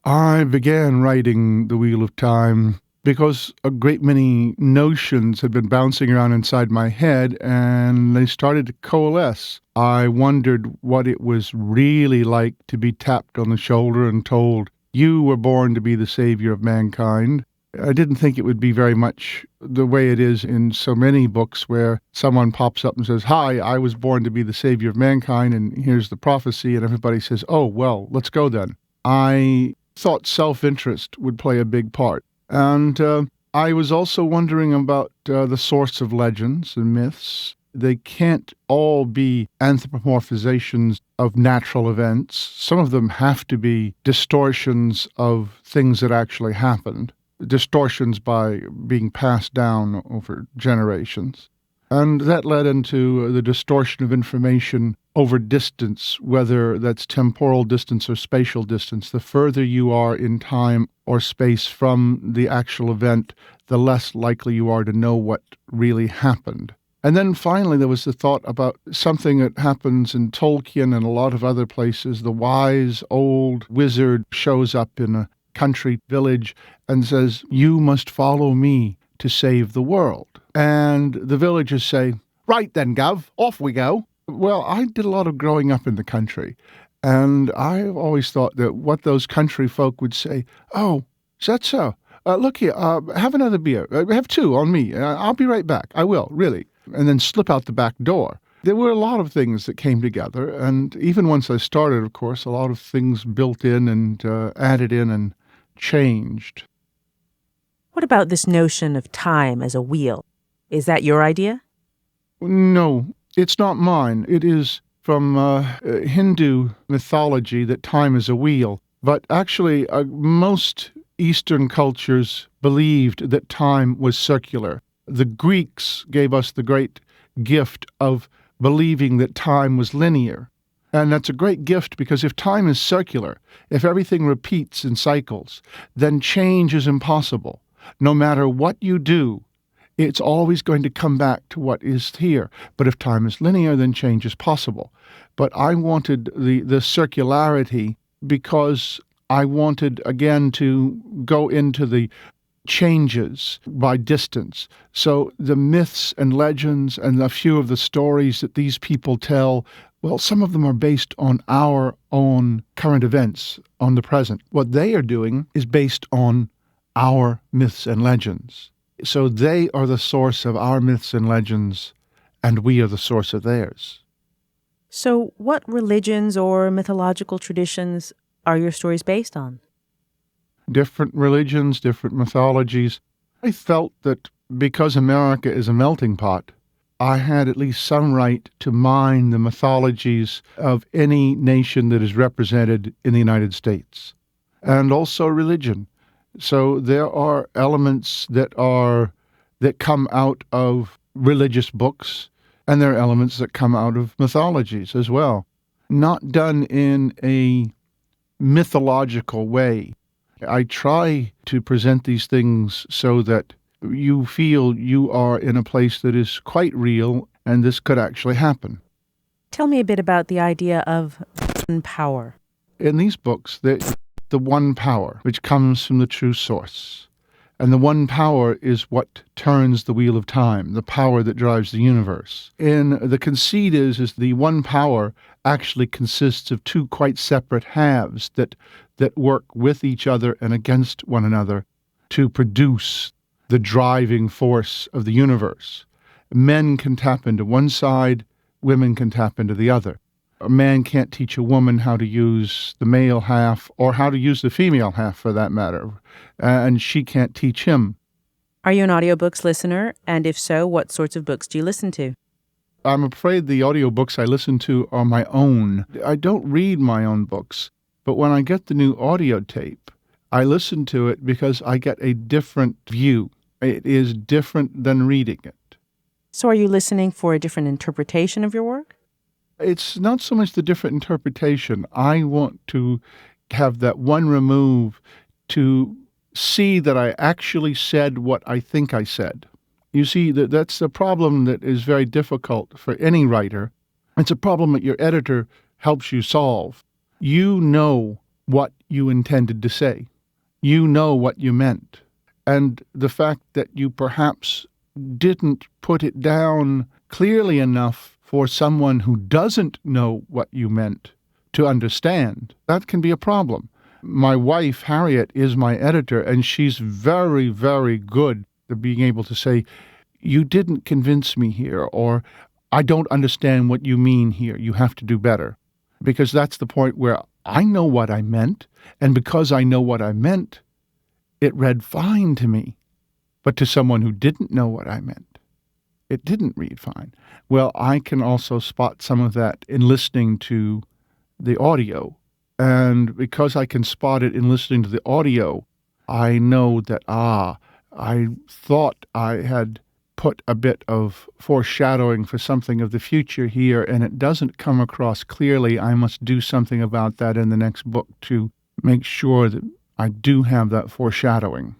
I began writing The Wheel of Time because a great many notions had been bouncing around inside my head and they started to coalesce. I wondered what it was really like to be tapped on the shoulder and told, "You were born to be the savior of mankind." I didn't think it would be very much the way it is in so many books where someone pops up and says, "Hi, I was born to be the savior of mankind, and here's the prophecy," and everybody says, "Oh, well, let's go then." I thought self-interest would play a big part. And I was also wondering about the source of legends and myths. They can't all be anthropomorphizations of natural events. Some of them have to be distortions of things that actually happened, distortions by being passed down over generations. And that led into the distortion of information over distance, whether that's temporal distance or spatial distance. The further you are in time or space from the actual event, the less likely you are to know what really happened. And then finally, there was the thought about something that happens in Tolkien and a lot of other places. The wise old wizard shows up in a country village and says, "You must follow me to save the world." And the villagers say, "Right then, Gov, off we go." Well, I did a lot of growing up in the country, and I've always thought that what those country folk would say, "Oh, is that so? Look here, have another beer. Have two on me. I'll be right back. I will, really." And then slip out the back door. There were a lot of things that came together, and even once I started, of course, a lot of things built in and added in and changed. What about this notion of time as a wheel? Is that your idea? No, it's not mine. It is from Hindu mythology that time is a wheel. But actually, most Eastern cultures believed that time was circular. The Greeks gave us the great gift of believing that time was linear. And that's a great gift because if time is circular, if everything repeats in cycles, then change is impossible. No matter what you do, it's always going to come back to what is here. But if time is linear, then change is possible. But I wanted the circularity because I wanted, again, to go into the changes by distance. So the myths and legends and a few of the stories that these people tell, well, some of them are based on our own current events, on the present. What they are doing is based on our myths and legends. So they are the source of our myths and legends, and we are the source of theirs. So what religions or mythological traditions are your stories based on? Different religions, different mythologies. I felt that because America is a melting pot, I had at least some right to mine the mythologies of any nation that is represented in the United States, and also religion. So there are elements that come out of religious books, and there are elements that come out of mythologies as well. Not done in a mythological way. I try to present these things so that you feel you are in a place that is quite real and this could actually happen. Tell me a bit about the idea of power. In these books, the one power which comes from the true source. And the one power is what turns the wheel of time, the power that drives the universe. And the conceit is the one power actually consists of two quite separate halves that work with each other and against one another to produce the driving force of the universe. Men can tap into one side, women can tap into the other. A man can't teach a woman how to use the male half or how to use the female half for that matter, and she can't teach him. Are you an audiobooks listener? And if so, what sorts of books do you listen to? I'm afraid the audiobooks I listen to are my own. I don't read my own books, but when I get the new audio tape, I listen to it because I get a different view. It is different than reading it. So are you listening for a different interpretation of your work? It's not so much the different interpretation. I want to have that one remove to see that I actually said what I think I said. You see, that's a problem that is very difficult for any writer. It's a problem that your editor helps you solve. You know what you intended to say. You know what you meant. And the fact that you perhaps didn't put it down clearly enough for someone who doesn't know what you meant to understand, that can be a problem. My wife, Harriet, is my editor, and she's very, very good at being able to say, you didn't convince me here, or I don't understand what you mean here. You have to do better. Because that's the point where I know what I meant, and because I know what I meant, it read fine to me. But to someone who didn't know what I meant, it didn't read fine. Well, I can also spot some of that in listening to the audio. And because I can spot it in listening to the audio, I know that, I thought I had put a bit of foreshadowing for something of the future here, and it doesn't come across clearly. I must do something about that in the next book to make sure that I do have that foreshadowing.